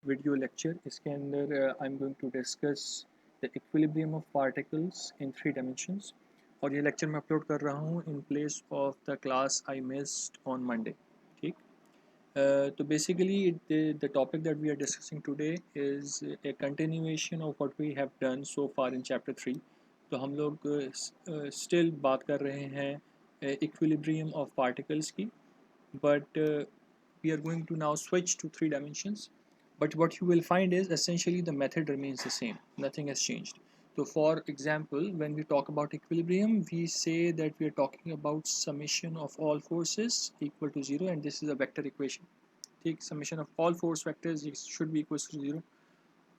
Video lecture. इसके अंदर I am going to discuss the equilibrium of particles in 3 dimensions, और ये lecture मैं अपलोड कर रहा हूँ in place of the class I missed on Monday. ठीक, तो basically the topic that we are discussing today is a continuation of what we have done so far in chapter 3। तो हम लोग still बात कर रहे हैं equilibrium of particles की, but we are going to now switch to 3 dimensions. But what you will find is essentially the method remains the same, nothing has changed. So for example, when we talk about equilibrium, we say that we are talking about summation of all forces equal to 0, and this is a vector equation। ठीक, summation of all force vectors should be equal to 0।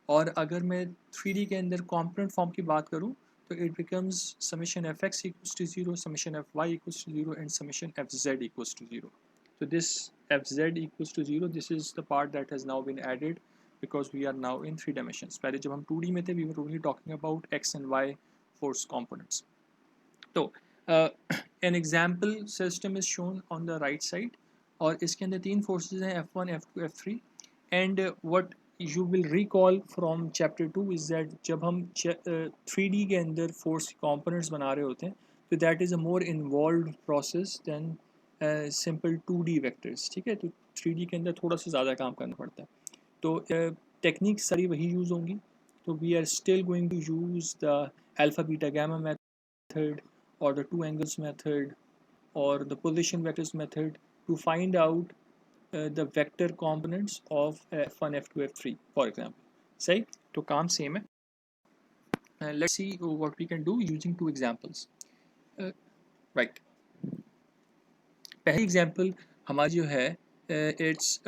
और अगर मैं 3D के अंदर component form की बात करूं तो it becomes summation F x equals to 0, summation F y equals to 0 and summation F z equals to 0। so this fz equals to 0, this is the part that has now been added because we are now in 3 dimensions। पहले जब हम 2D में थे we were only talking about x and y force components। तो an example system is shown on the right side, और इसके अंदर 3 forces हैं F1, F2, F3। And what you will recall from chapter 2 is that जब हम 3D के अंदर force components बना रहे होते हैं तो that is a more involve process than simple 2D vectors. ठीक है, तो 3D के अंदर थोड़ा सा ज़्यादा काम करना पड़ता है। तो टेक्निक्स सारी वही यूज़ होंगी। तो we are still going to use the alpha beta gamma method or the 2 angles method or the position vectors method to find out the vector components of f1, f2, f3 for example। सही, तो काम same है। let's see what we can do using 2 examples। right, पहली example हमारी जो है it's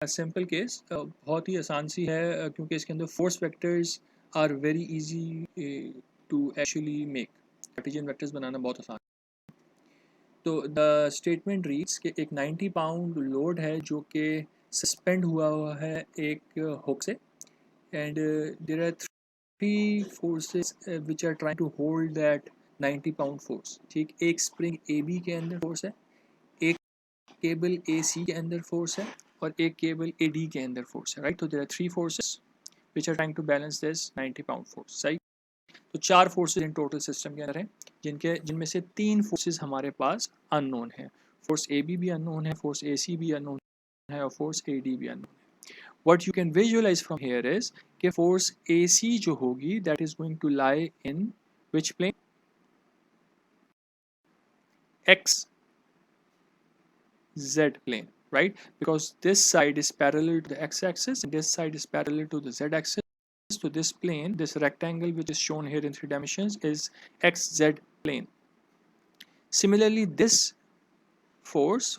simple case, बहुत ही आसान सी है क्योंकि इसके अंदर force vectors are very easy to actually make. Cartesian vectors बनाना बहुत आसान। तो द स्टेटमेंट रीड्स कि एक 90 पाउंड लोड है जो कि सस्पेंड हुआ है एक हुक से, and there are 3 forces which are trying to hold that 90 pound force. ठीक, एक स्प्रिंग ए बी के अंदर फोर्स है, एक केबल ए सी के अंदर फोर्स है, और एक केबल ए डी के अंदर फोर्स है। राइट, तो there are 3 forces which are trying to balance this 90 pound force. सही, तो 4 फोर्सेस इन टोटल सिस्टम के अंदर हैं, जिनमें से 3 फोर्सेस हमारे पास अननोन है। फोर्स ए बी भी अननोन है, फोर्स ए सी भी अननोन है, और फोर्स ए डी भी अननोन है। What you can visualize from here is कि फोर्स ए सी जो होगी that is going to lie in which plane, X Z plane. right, because this side is parallel to the x-axis and this side is parallel to the z-axis। So this plane, this rectangle which is shown here in 3 dimensions is xz plane। Similarly, this force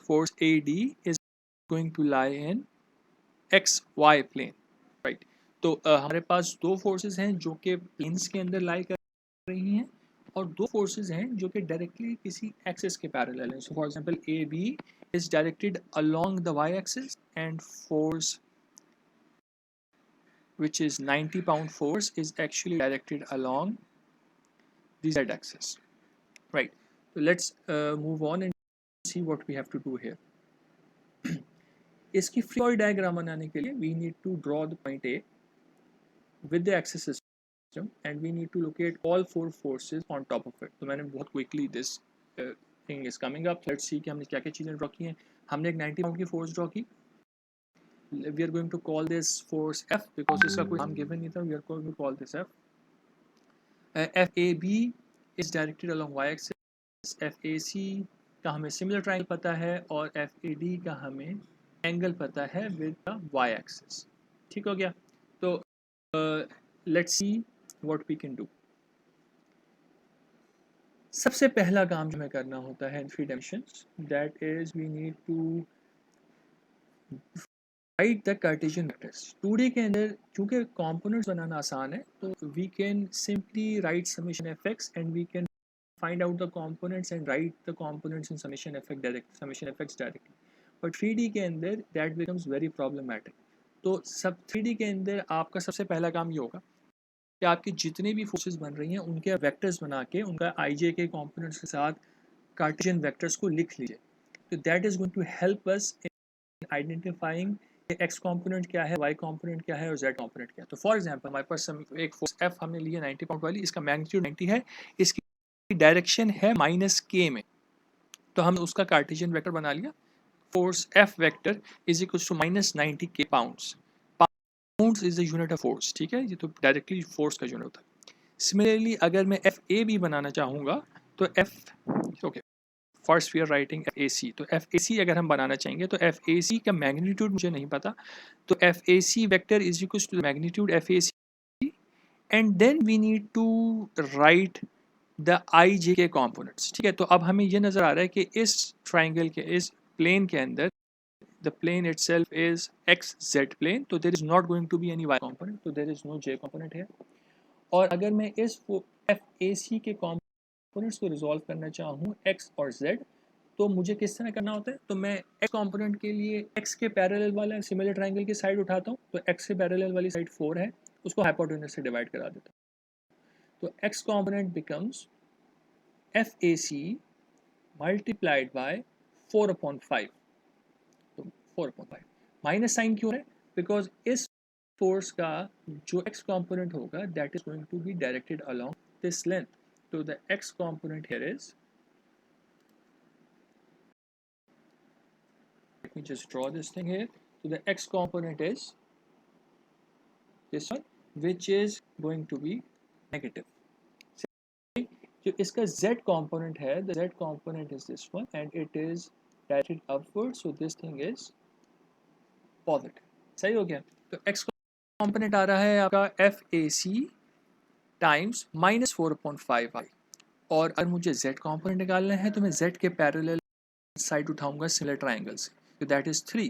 AD is going to lie in xy plane। right, तो हमारे पास 2 forces हैं जो कि planes के अंदर लाई कर रही हैं, और 2 फोर्सेस हैं जो कि डायरेक्टली किसी एक्सिस के पैरेलल हैं। So for example A B is directed along the y-axis and force which is 90 pound force is actually directed along the z-axis। right, so let's move on and see what we have to do here। इसकी free diagram बनाने के लिए we need to draw the point A with the axis system and we need to locate all 4 forces on top of it। तो मैंने बहुत quickly this thing is coming up। let's see कि हमने क्या क्या चीज़ें ड्रॉ की हैं। हमने एक 90 पाउंड की फोर्स ड्रॉ की। we are going to call this force F because इसका कोई नाम given नहीं था। we are going to call this F। FAB is directed along y-axis। FAC का हमें similar triangle पता है, और FAD का हमें एंगल पता है with the y-axis। ठीक हो गया, तो let's see what we can do। सबसे पहला काम जो हमें करना होता है in 3 dimensions, that is we need to write the Cartesian vectors. 2D के अंदर चूंकि कंपोनेंट्स बनाना आसान है तो we can simply write summation F x and we can find out the components and write the components in summation F x directly. But 3D के अंदर that becomes very problematic. तो सब 3D के अंदर आपका सबसे पहला काम ये होगा कि आपकी जितने भी फोर्सेस बन रही हैं उनके वेक्टर्स बना के उनका आई जे के कॉम्पोनेंट्स के साथ कार्टेशियन वेक्टर्स को लिख लीजिए। तो that is going to help us in identifying X component क्या है, वाई कंपोनेंट क्या है और जेड कंपोनेंट क्या है। तो फॉर एग्जांपल हमारे पास एक फोर्स एफ हमने ली है 90 पाउंड वाली, इसका मैग्नीट्यूड 90 है, इसकी डायरेक्शन है माइनस के में, तो हमने उसका कार्टेशियन वेक्टर बना लिया, force F vector is equal to minus 90 k pounds. Pounds is the unit of force, ठीक है, ये तो डायरेक्टली फोर्स का यूनिट होता है। सिमिलरली अगर मैं एफ ए बी बनाना चाहूँगा तो F okay first we are writing F A C, तो एफ ए सी अगर हम बनाना चाहेंगे तो एफ ए सी का मैग्नीट्यूड मुझे नहीं पता, तो F A C vector is equal to magnitude F A C, and then we need to write the I J K components, ठीक है। तो अब हमें ये नज़र आ रहा है कि इस ट्राइंगल के इस प्लेन के अंदर the plane itself is xz plane, तो there is not going to be any y component, तो there is no j component here। और अगर मैं इस FAC के components को रिजॉल्व करना चाहूँ x और z, तो मुझे किस तरह करना होता है, तो मैं x कंपोनेंट के लिए x के पैरेलल वाला सिमिलर ट्राइंगल की साइड उठाता हूँ, तो x के पैरेलल वाली साइड 4 है, उसको हाइपोटेन्यूज से डिवाइड करा देता हूँ, तो x component becomes FAC multiplied by 4/5, तो 4/5 माइनस साइन क्यों है, बिकॉज इस फोर्स का जो x कंपोनेंट होगा that is going to be directed along this length, तो the x component here is, let me just draw this thing here, so the x component is this one which is going to be negative। जो इसका z component है, the z component is this one and it is directed upward, so this thing is positive। सही हो गया, तो x component आ रहा है आपका F A C times minus 4/5 i, और अगर मुझे z कंपोनेंट निकालना है तो मैं z के पैरेलल साइड उठाऊंगा सिमिलर ट्राइंगल से, तो दैट इज 3,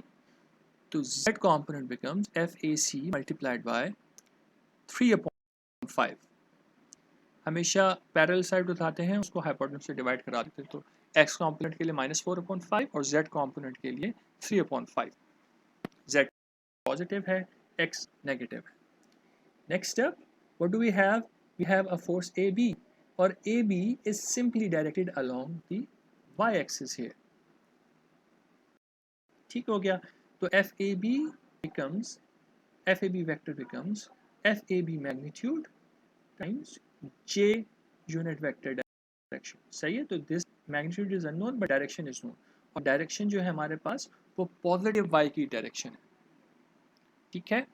तो z component becomes F A C multiplied by 3/5। हमेशा पैरेलल साइड उठाते हैं उसको हाइपोटेन्यूज से डिवाइड करा देते हैं, तो x कंपोनेंट के लिए -4/5 और z कंपोनेंट के लिए 3/5। z पॉजिटिव है, x नेगेटिव है। Next step, what do we have, we have a force AB, or AB is simply directed along the y-axis here। ठीक हो गया, तो FAB becomes, FAB vector becomes FAB magnitude times J unit vector direction। सही है, तो this magnitude is unknown but direction is known, और direction जो है हमारे पास वो पॉजिटिव y की डायरेक्शन है, ठीक है।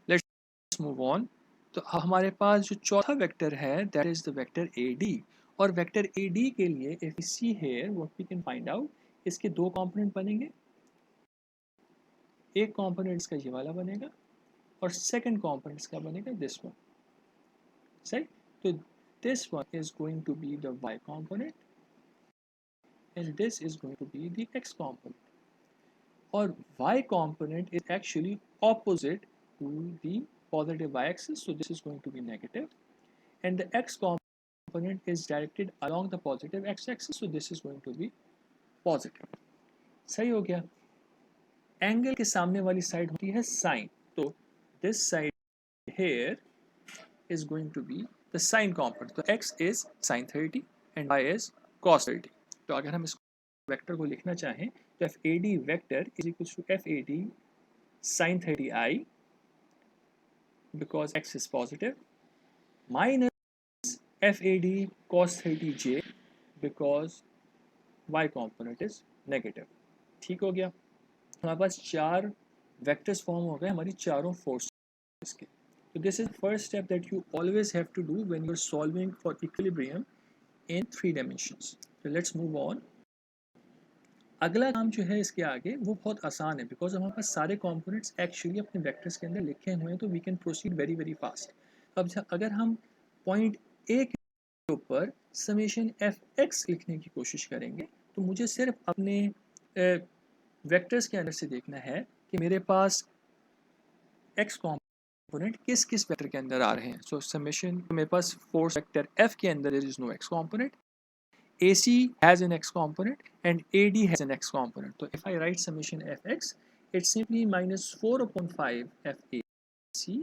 लेट्स मूव ऑन, तो हमारे पास जो चौथा वेक्टर है that is the vector AD, और वेक्टर AD के लिए if we see here what we can find out, इसके दो कंपोनेंट बनेंगे, एक कंपोनेंट इसका ये वाला बनेगा और सेकंड कंपोनेंट इसका बनेगा दिस वन, सही। तो this one is going to be the y component and this is going to be the x component, और y component is actually opposite to the positive y-axis, so this is going to be negative, and the x component is directed along the positive x-axis, so this is going to be positive। सही हो गया। Angle के सामने वाली side होती है sign, तो this side here is going to be the sine component, तो x is sin 30 and y is cos 30। तो अगर हम इस वेक्टर को लिखना चाहें तो FAD vector is equal to FAD sin 30i because x is positive minus FAD cos 30j because y component is negative। ठीक हो गया, हमारे पास चार वेक्टर्स फॉर्म हो गए हमारी चारों फोर्सेस के। तो this is first step that you always have to do when you are solving for equilibrium in 3 dimensions. तो लेट्स मूव ऑन। अगला काम जो है इसके आगे वो बहुत आसान है बिकॉज हमारे पास सारे कंपोनेंट्स एक्चुअली अपने वेक्टर्स के अंदर लिखे हुए हैं, तो we can proceed very very fast. अब अगर हम पॉइंट ए के ऊपर समेशन एफ एक्स लिखने की कोशिश करेंगे तो मुझे सिर्फ अपने वेक्टर्स के अंदर से देखना है कि मेरे पास एक्स कंपोनेंट किस किस वेक्टर के अंदर आ रहे हैं। सो समेशन मेरे पास फोर्स वेक्टर एफ के अंदर there is no x component, AC has an x component and AD has an x component. So if I write summation fx, it's simply minus 4/5 FAC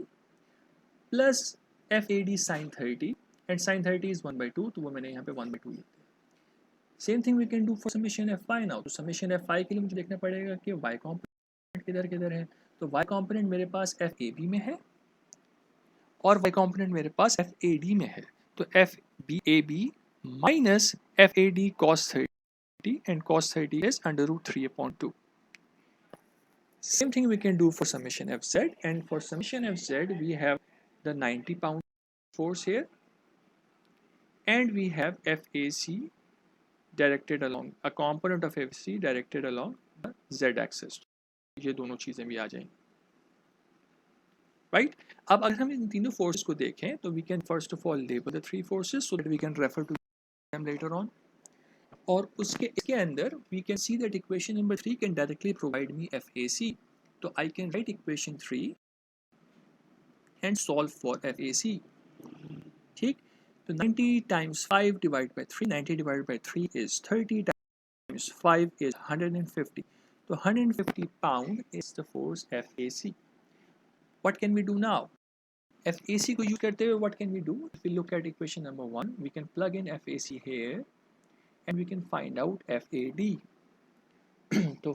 plus FAD sin 30, and sin 30 is 1/2, तो वो मैंने यहाँ पे 1/2 लिख दिया। Same thing we can do for summation fy now. तो summation fy के लिए मुझे देखना पड़ेगा कि y कॉम्पोनेंट किधर किधर है, तो y कंपोनेंट मेरे पास FAB में है और y कंपोनेंट मेरे पास FAD में है। तो FBAB minus FAD cos 30 and cos 30 is under root 3/2. Same thing we can do for summation Fz, and for summation Fz we have the 90 pound force here and we have FAC directed along a component of FAC directed along the Z axis. ये दोनों चीजें भी आ जाएंगी, right? अब अगर हम इन तीनों forces को देखें तो we can first of all label the three forces so that we can refer to them later on, और इसके अंदर we can see that equation number 3 can directly provide me FAC, तो I can write equation 3 and solve for FAC, ठीक? तो 90 times 5 divided by 3, 90 divided by 3 is 30 times 5 is 150. So 150 pound is the force FAC. What can we do now? FAC को use करते हुए what can we do? If we look at equation number 1, we can plug in FAC here and we can find out FAD. तो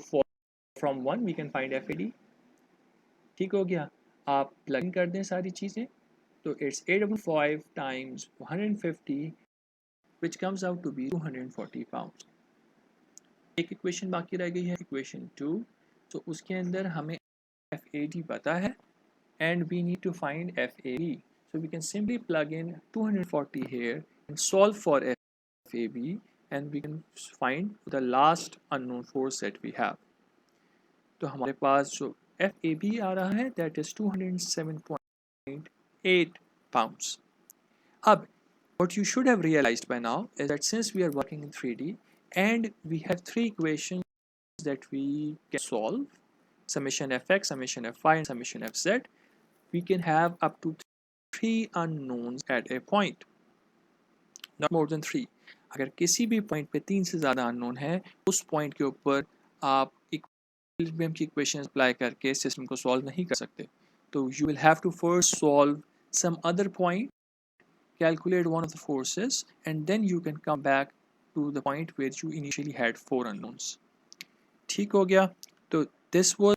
from 1 we can find FAD. ठीक हो गया, आप plug in कर दें सारी चीज़ें, तो it's 8/5 times 150 which comes out to be 240 pounds. एक इक्वेशन बाकी रह गई है, इक्वेशन 2, तो उसके अंदर हमें FAD पता है and we need to find FAB. So we can simply plug in 240 here and solve for FAB and we can find the last unknown force that we have. तो हमारे पास जो FAB आ रहा है that is 207.8 pounds. अब what you should have realized by now is that since we are working in 3D and we have three equations that we can solve, summation Fx, summation Fy and summation Fz, we can have up to 3 unknowns at a point, not more than 3. अगर किसी भी point पे 3 से ज़्यादा unknown है, उस point के ऊपर आप इक्विलिब्रियम की इक्वेशन अप्लाई करके सिस्टम को सॉल्व नहीं कर सकते. तो you will have to first solve some other point, calculate one of the forces and then you can come back to the point where you initially had 4 unknowns. ठीक हो गया? तो this was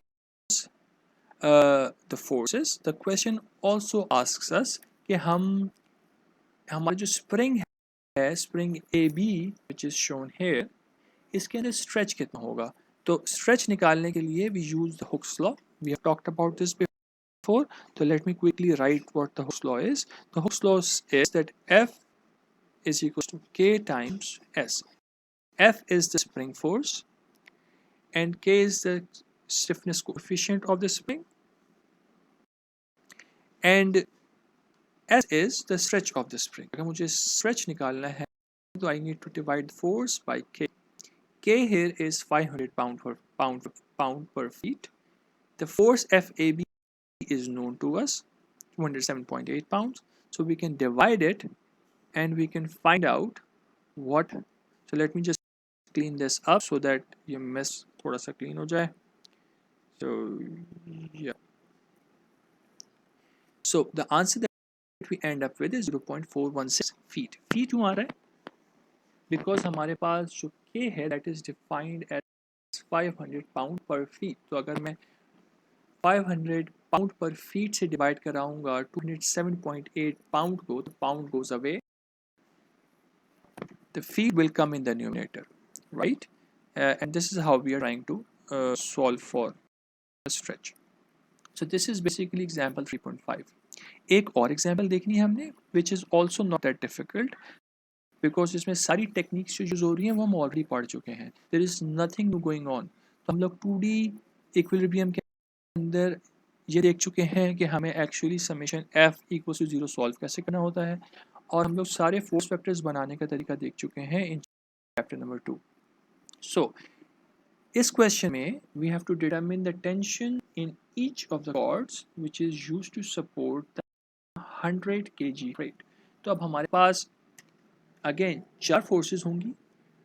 the forces. The question also asks us कि हमारा जो spring है, spring AB which is shown here, इसके अंदर stretch कितना होगा? तो stretch निकालने के लिए we use the Hooke's law. We have talked about this before. So let me quickly write what the Hooke's law is. The Hooke's law is that F is equals to K times S. F is the spring force and K is the stiffness coefficient of the spring and S is the stretch of the spring. अगर मुझे stretch निकालना है तो I need to divide the force by K. K here is 500 pound per feet. The force FAB is known to us, 207.8 pounds. So we can divide it and we can find out what. So let me just clean this up so that ये mess थोड़ा सा clean हो जाए. So yeah. So the answer that we end up with is 0.416 feet. Feet क्यों आ रहा है? Because हमारे पास जो K है that is defined as 500 pound per feet. तो अगर मैं 500 pound per feet से divide कराऊंगा 207.8 pound को, तो pound goes away. The feet will come in the numerator, right? And this is how we are trying to solve for a stretch. So this is basically example 3.5. एक और example देखनी है हमने which is also not that difficult because इसमें सारी techniques जो use हो रही हैं वो हम already पढ़ चुके हैं. There is nothing new going on. तो हम लोग 2D equilibrium के अंदर ये देख चुके हैं कि हमें actually summation F equals to 0 solve कैसे करना होता है और हम लोग सारे force vectors बनाने का तरीका देख चुके हैं in chapter number 2. So इस question में we have to determine the tension in each of the cords which is used to support the 100 kg weight. तो अब हमारे पास अगेन 4 फोर्सेस होंगी.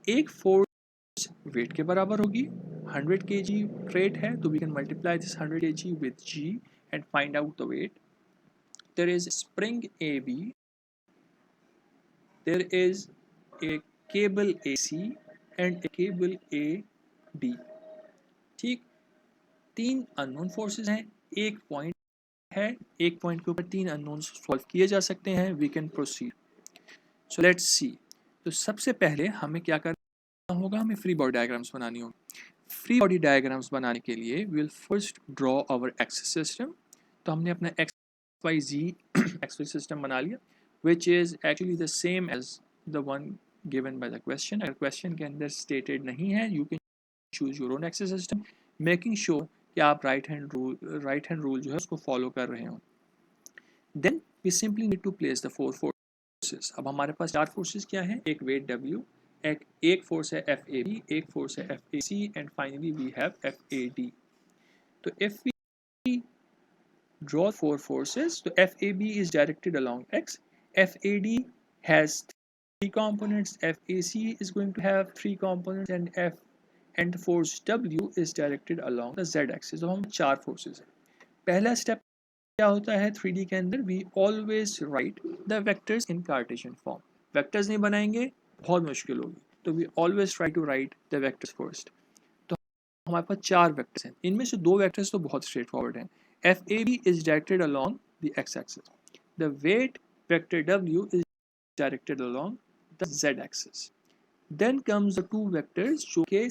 एक फोर्स वेट के बराबर होगी, 100 kg weight है तो we can multiply this 100 kg with G and find out the weight. There is spring AB, there is a cable AC and a cable AD. ठीक, 3 unknown forces हैं, एक point है, एक पॉइंट के ऊपर 3 unknowns solve किए जा सकते हैं. We can proceed. So let's see. तो सबसे पहले हमें क्या करना होगा, हमें फ्री बॉडी डायग्राम्स बनानी होगी. फ्री बॉडी डायग्राम्स बनाने के लिए we will first draw our axis system. तो हमने अपना x y z axis system बना लिया, which is actually the same as the one given by the question. अगर क्वेश्चन के अंदर स्टेटेड नहीं है, you can choose your own axis system, making sure कि आप राइट हैंड रूल जो है उसको फॉलो कर रहे हो. Then we simply need to place the 4 forces. अब हमारे पास 4 फोर्सेस क्या हैं, एक वेट W, एक फोर्स है FAB, एक फोर्स है FAC, and finally we have FAD. तो if we draw 4 forces, so FAB is directed along X, FAD has 3 components, FAC is going to have 3 components, and the force W is directed along the Z axis. तो हम 4 forces हैं. पहला step क्या होता है 3D के अंदर, we always write the vectors in cartesian form. Vectors नहीं बनाएंगे बहुत मुश्किल होगी, तो we always try to write the vectors first. तो हमारे पास 4 वेक्टर्स हैं, इनमें से 2 वेक्टर्स तो बहुत स्ट्रेट फॉरवर्ड हैं. FAB is directed along the x-axis. The weight vector W is directed along the z-axis. Then comes the 2 vectors जो कि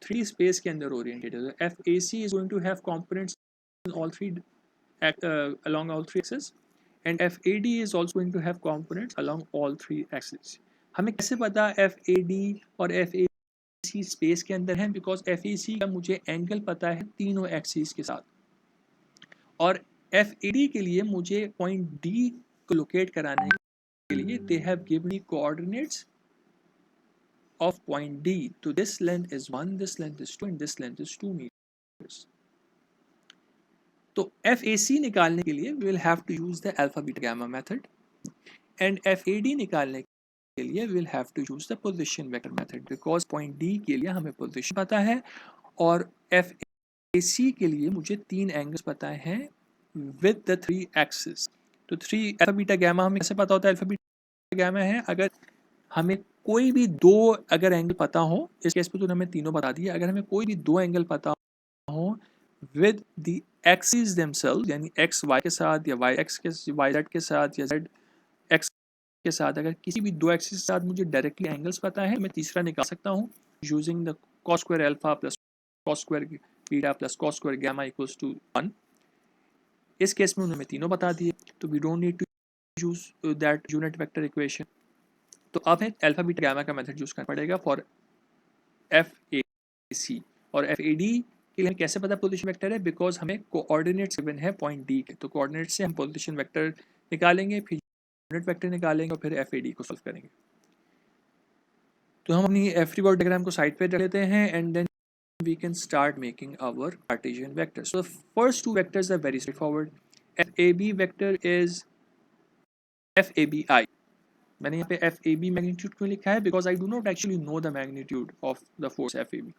3 space के अंदर oriented है. FAC is going to have components in all 3 along all 3 axes, and FAD is also going to have components along all 3 axes. हमें कैसे पता FAD और FAC space के अंदर है, बिकॉज FAC का मुझे एंगल पता है तीनों एक्सिस के साथ, और FAD के लिए मुझे पॉइंट D को लोकेट कराने के लिए they have given me coordinates of point D. So this length is 1, this length is 2, and this length is 2 meters. तो FAC निकालने के लिए we will have to use the alpha beta gamma method, and FAD निकालने के लिए we will have to use the position vector method, because point D के लिए हमें position पता है और FAC के लिए मुझे 3 एंगल्स पता हैं with the 3 axes. तो 3 alpha beta gamma हमें कैसे पता होता है? alpha beta gamma है अगर हमें कोई भी 2 अगर एंगल पता हो, इस केस पे तो हमें तीनों बता दिए, अगर हमें कोई भी 2 एंगल पता हो विद द एक्सिस देमसेल्व्स, यानी एक्स वाई के साथ या वाई एक्स के वाई जेड के साथ या जेड एक्स के साथ, अगर किसी भी 2 एक्सिस के साथ मुझे डायरेक्टली एंगल्स पता है, तो मैं तीसरा निकाल सकता हूँ using the cos square alpha plus cos square beta plus cos square gamma equals to 1. इस केस में उन्होंने तीनों बता दिए, तो we don't need to use that unit vector equation. तो अब है अल्फा बीटा गामा का मेथड यूज करना पड़ेगा फॉर FAC. और FAD के लिए कैसे पता पोजीशन वेक्टर है? बिकॉज हमें कोऑर्डिनेट्स गिवन है पॉइंट D के, तो कोऑर्डिनेट से हम पोजीशन वेक्टर निकालेंगे, फिर यूनिट वेक्टर निकालेंगे और फिर FAD को सॉल्व करेंगे. तो हम अपनी फ्री बॉडी डायग्राम को साइड पे रख लेते हैं, and then we can start making our Cartesian vectors. So the first 2 vectors are very straightforward. FAB vector is FABI. मैंने यहाँ पे FAB मैग्नीट्यूड क्यों लिखा है? Because I do not actually know the magnitude of the force FAB.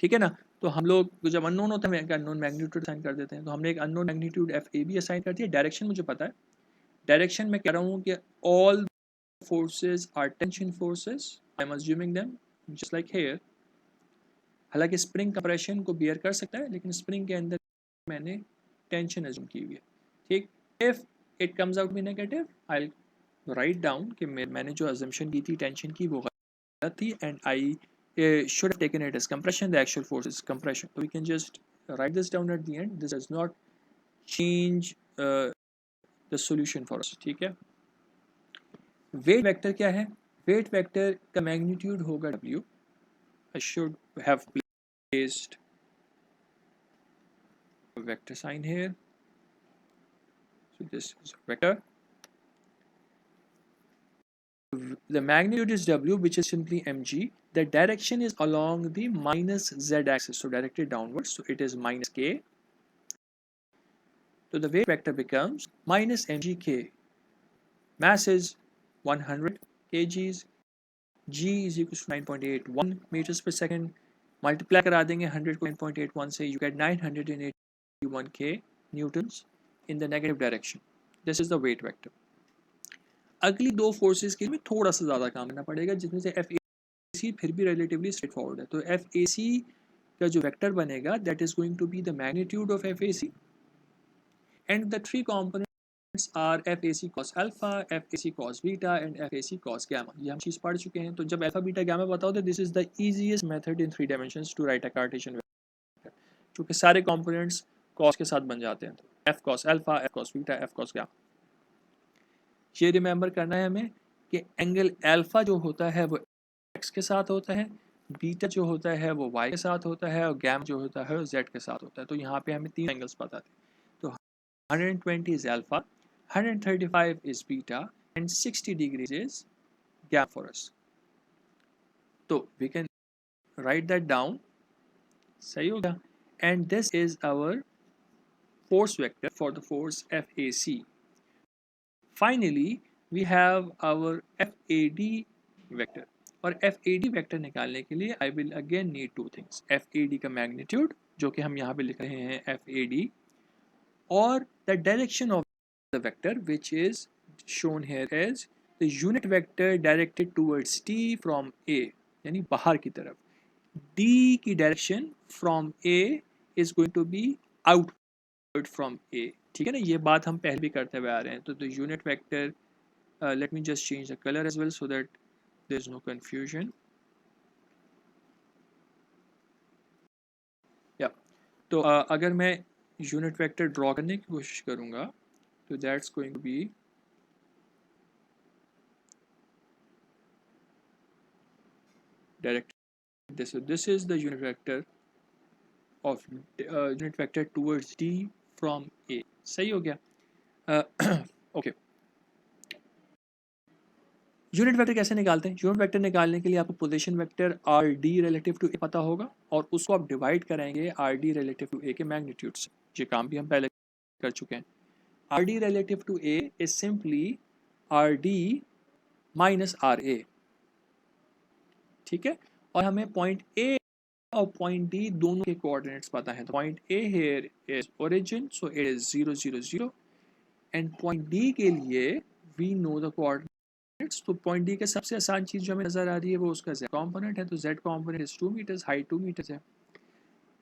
ठीक है ना? तो हम लोग जब अननोन होता है अननोन मैग्नीट्यूड असाइन कर देते हैं, तो हमने एक अननोन मैग्नीट्यूड FAB असाइन कर दिया. डायरेक्शन मुझे पता है, डायरेक्शन में कह रहा हूँ कि all forces are tension forces, I am assuming them just like here. हालांकि स्प्रिंग कंप्रेशन को बियर कर सकता है, लेकिन स्प्रिंग के अंदर मैंने टेंशन अज्यूम की हुई है. ठीक, if it comes out be negative, I will write down कि मैंने जो अजम्पशन की थी टेंशन की वो गलत थी, and I should have taken it as compression. The actual force is compression. So we can just write this down at the end. This does not change the solution for us. ठीक है. Weight vector क्या है? Weight vector का magnitude होगा W. I should have placed a vector sign here. So this is a vector. The magnitude is W, which is simply mg. The direction is along the minus z axis, so directed downwards, so it is minus k. So the weight vector becomes minus mgk. Mass is 100 kgs. G is equal to 9.81 meters per second. Multiply करा देंगे 100 को 9.81 से, you get 981 k newtons in the negative direction. This is the weight vector. अगली 2 forces के लिए थोड़ा सा ज़्यादा काम करना पड़ेगा, जिसमें से FAC फिर भी रिलेटिवली स्ट्रेट फॉरवर्ड है. तो FAC का जो वेक्टर बनेगा that is going to be the magnitude of F A C and the three components are F A C cos alpha, F A C cos beta and F A C cos gamma. ये हम चीज़ पढ़ चुके हैं। तो जब alpha beta gamma बताओ तो this is the easiest method in 3 dimensions to write a cartesian vector, क्योंकि सारे कॉम्पोनेंट्स कॉस के साथ बन जाते हैं। F cos alpha, F cos beta, F cos gamma. ये रिमेंबर करना है हमें कि एंगल अल्फा जो होता है वो एक्स के साथ होता है, बीटा जो होता है वो वाई के साथ होता है और गैम जो होता है वो जेड के साथ होता है। तो यहाँ पे हमें 3 एंगल्स पता थे। तो 120 is alpha, 135 is beta and 60 degrees is gap for us. So we can write that down. सही हो गया। And this is our force vector for the force FAC. Finally, we have our FAD vector. और FAD vector निकालने के लिए I will again need two things. FAD का magnitude जो कि हम यहाँ पे लिख रहे हैं FAD, और the direction of the vector which is shown here as the unit vector directed towards D from A, यानी बाहर की तरफ। D की direction from A is going to be outward from A, ठीक है ना। ये बात हम पहले भी करते हुए आ रहे हैं। तो the unit vector, let me just change the color as well so that there is no confusion. Yeah. तो अगर मैं यूनिट वेक्टर ड्रॉ करने की कोशिश करूँगा तो that's going to be directed this. So this is the unit vector of unit vector towards D from A. सही हो गया। ओके, यूनिट वेक्टर कैसे निकालते हैं? यूनिट वेक्टर निकालने के लिए आपको position vector R D relative to A पता होगा और उसको आप डिवाइड कराएंगे R D relative to A के मैग्नीट्यूड से। ये काम भी हम पहले कर चुके हैं। R D relative to A is simply R D minus R A, ठीक है। और हमें पॉइंट ए और पॉइंट डी दोनों के कोऑर्डिनेट्स पता है। तो point A here is origin, so it is 0 0 0, and point D के लिए वी नो द कोऑर्डिनेट्स। तो पॉइंट डी के सबसे आसान चीज जो हमें नजर आ रही है वो उसका z कंपोनेंट है। तो z component is 2 meters, height 2 meters है।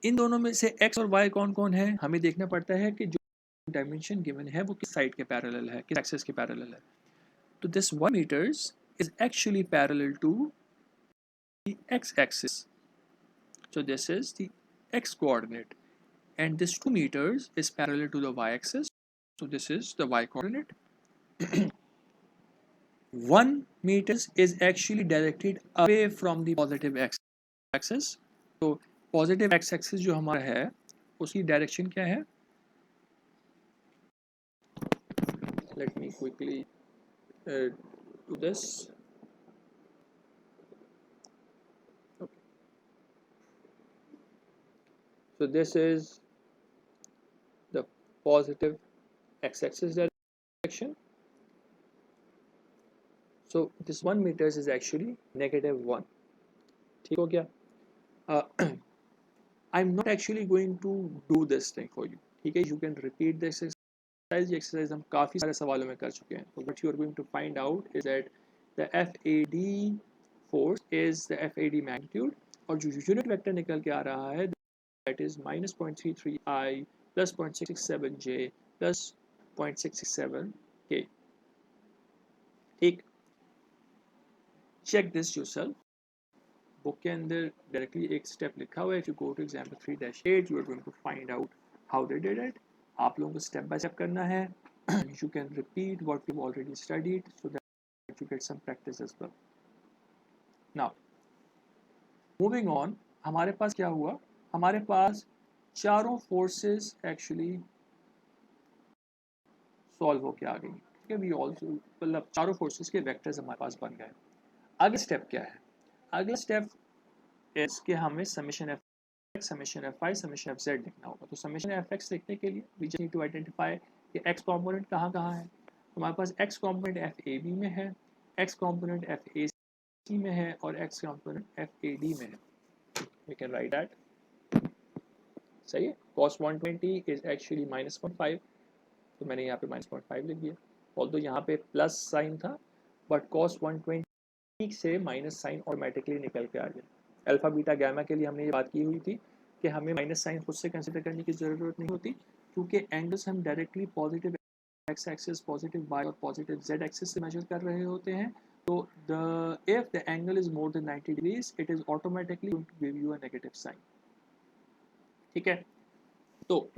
इन दोनों में से x और y कौन कौन है हमें देखना पड़ता है कि जो डायमेंशन गिवन है वो किस साइड के पैरेलल है, किस एक्सिस के पैरेलल है। तो this 1 meters is actually parallel to the x-axis. So this is the x coordinate, and this 2 meters is parallel to the y-axis. So this is the y coordinate. 1 meters is actually directed away from the positive x-axis. So positive x-axis जो हमारा है उसकी direction क्या है? Let me quickly do this. So this is the positive x-axis direction. So this 1 meters is actually -1. ठीक हो गया? I'm not actually going to do this thing for you. ठीक है? You can repeat this exercise. ये exercise हम काफ़ी सारे सवालों में कर चुके हैं. So what you are going to find out is that the FAD force is the FAD magnitude, और जो unit vector निकल के आ रहा है that is minus 0.33 I plus 0.667 J plus 0.667 K. ठीक, check this yourself. बुक के अंदर directly एक स्टेप लिखा हुआ है। If you go to example 3-8 you are going to find out how they did it. आप लोगों को स्टेप बाय स्टेप करना है। You can repeat what you already studied so that you get some practice as well. Now moving on, हमारे पास क्या हुआ? हमारे पास चारों फोर्सेस एक्चुअली सॉल्व होके आ गई। ठीक है, वी ऑल्सो मतलब चारों फोर्सेस के वेक्टर्स हमारे पास बन गए। अगला स्टेप क्या है? अगला स्टेप इसके हमें summation F X, summation F Y, summation F Z लिखना होगा। तो समेशन एफ एक्स लिखने के लिए we just need to identify कि एक्स कंपोनेंट कहाँ कहाँ है। तो हमारे पास X component F A B में है, X component F A C में है और X component F A D में है। We can write that. सही है। cos 120 इज एक्चुअली -0.5, तो मैंने यहाँ पे -0.5 लिख दिया। ऑल्दो यहाँ पे प्लस साइन था बट cos 120 से माइनस साइन ऑटोमेटिकली निकल के आ गया। अल्फा बीटा गैमा के लिए हमने ये बात की हुई थी कि हमें माइनस साइन खुद से कंसिडर करने की ज़रूरत नहीं होती, क्योंकि एंगल्स हम directly positive x axis, positive y और पॉजिटिव जेड एक्सिस से मेजर कर रहे होते हैं. तो if the angle is more than 90 degrees, it is automatically going to give you a negative sign. ठीक है. तो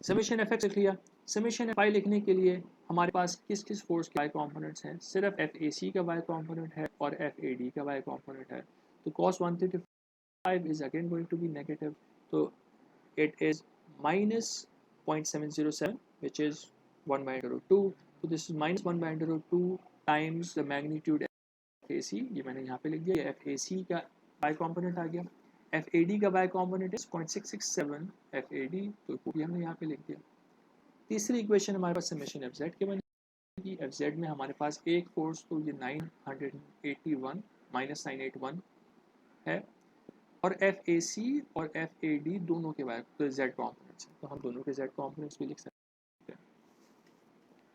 समेशन एफ एक्स लिख लिया. समेशन एफ आई लिखने के लिए हमारे पास किस किस फोर्स के वाई कॉम्पोनेंट्स हैं? सिर्फ एफ ए सी का वाई कॉम्पोनेंट है और एफ ए डी का वाई कॉम्पोनेंट है. तो cos 135 is again going to be negative. So it is minus 0.707, which is 1 by under root 2. So this is minus 1 by under root 2 times the magnitude FAC. ये मैंने यहाँ पे लिख दिया. FAC का y component आ गया. FAD का y component is 0.667 FAD, तो वो भी हमने यहाँ पे लिख दिया. तीसरी इक्वेशन हमारे पास समेशन एफ जेड के बनेगी. एफ जेड में हमारे पास एक फोर्स तो ये 981 माइनस 981 है, और एफ ए सी और एफ ए डी दोनों के वाई जेड कॉम्पोनेंट्स हैं, तो हम दोनों के जेड कॉम्पोनेंट्स भी लिख सकते हैं.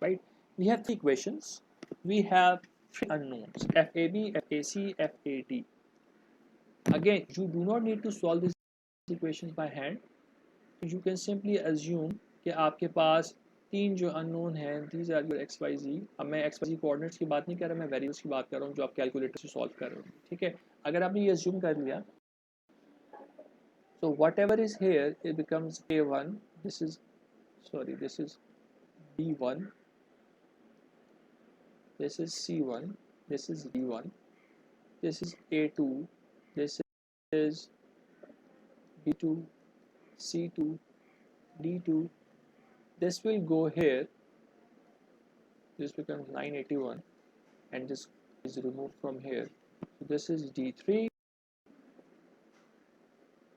Right, we have three equations, we have three unknowns, FAB, FAC, FAD. Again, you do not need to solve these equations by hand. You can simply assume कि आपके पास तीन जो अननोन हैं, these are your x y z. अब मैं x y z coordinates की बात नहीं कर रहा, मैं वेरिएबल्स की बात कर रहा हूँ जो आप कैलकुलेटर से सॉल्व कर रहे हो. ठीक है, अगर आपने ये assume कर लिया, so whatever is here, it becomes a1. This is b1. This is c1. This is d1. This is a2. This is b2, c2, d2. This will go here. This becomes 981, and this is removed from here. So this is d3.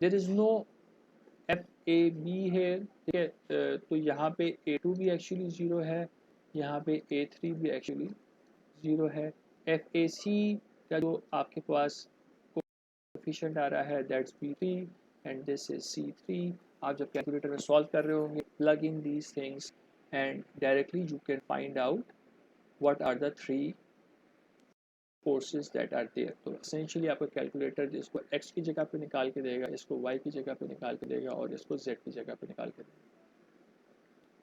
There is no FAB here. ठीक है, तो यहाँ पे A2 भी actually zero है, यहाँ पे A3 भी एक्चुअली ज़ीरो है. FAC का जो आपके पास कोफिशिएंट आ रहा है, that's B3 and this is C3. आप जब कैलकुलेटर में सॉल्व कर रहे होंगे, plug in these things and directly you can find out what are the three forces that are there. तो एसेंशियली आपका कैलकुलेटर इसको x की जगह पे निकाल के देगा, इसको y की जगह पे निकाल के देगा और इसको z की जगह पे निकाल के देगा.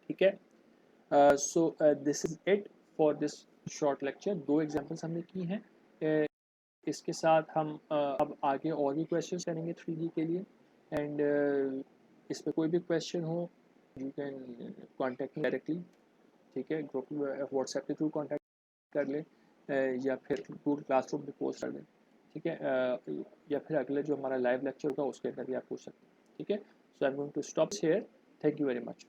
ठीक है, so this is it for this short lecture. दो एग्जांपल्स हमने की हैं. इसके साथ हम अब आगे और भी क्वेश्चंस करेंगे 3D के लिए. एंड इस पर कोई भी क्वेश्चन हो, you can contact me directly. ठीक है, ग्रुप व्हाट्सएप के थ्रू कॉन्टेक्ट कर ले, या फिर गूगल क्लासरूम पे पोस्ट कर दें. ठीक है, या फिर अगले जो हमारा लाइव लेक्चर होगा उसके अंदर भी आप पूछ सकते हैं. ठीक है, so I am going to stop here. Thank you very much.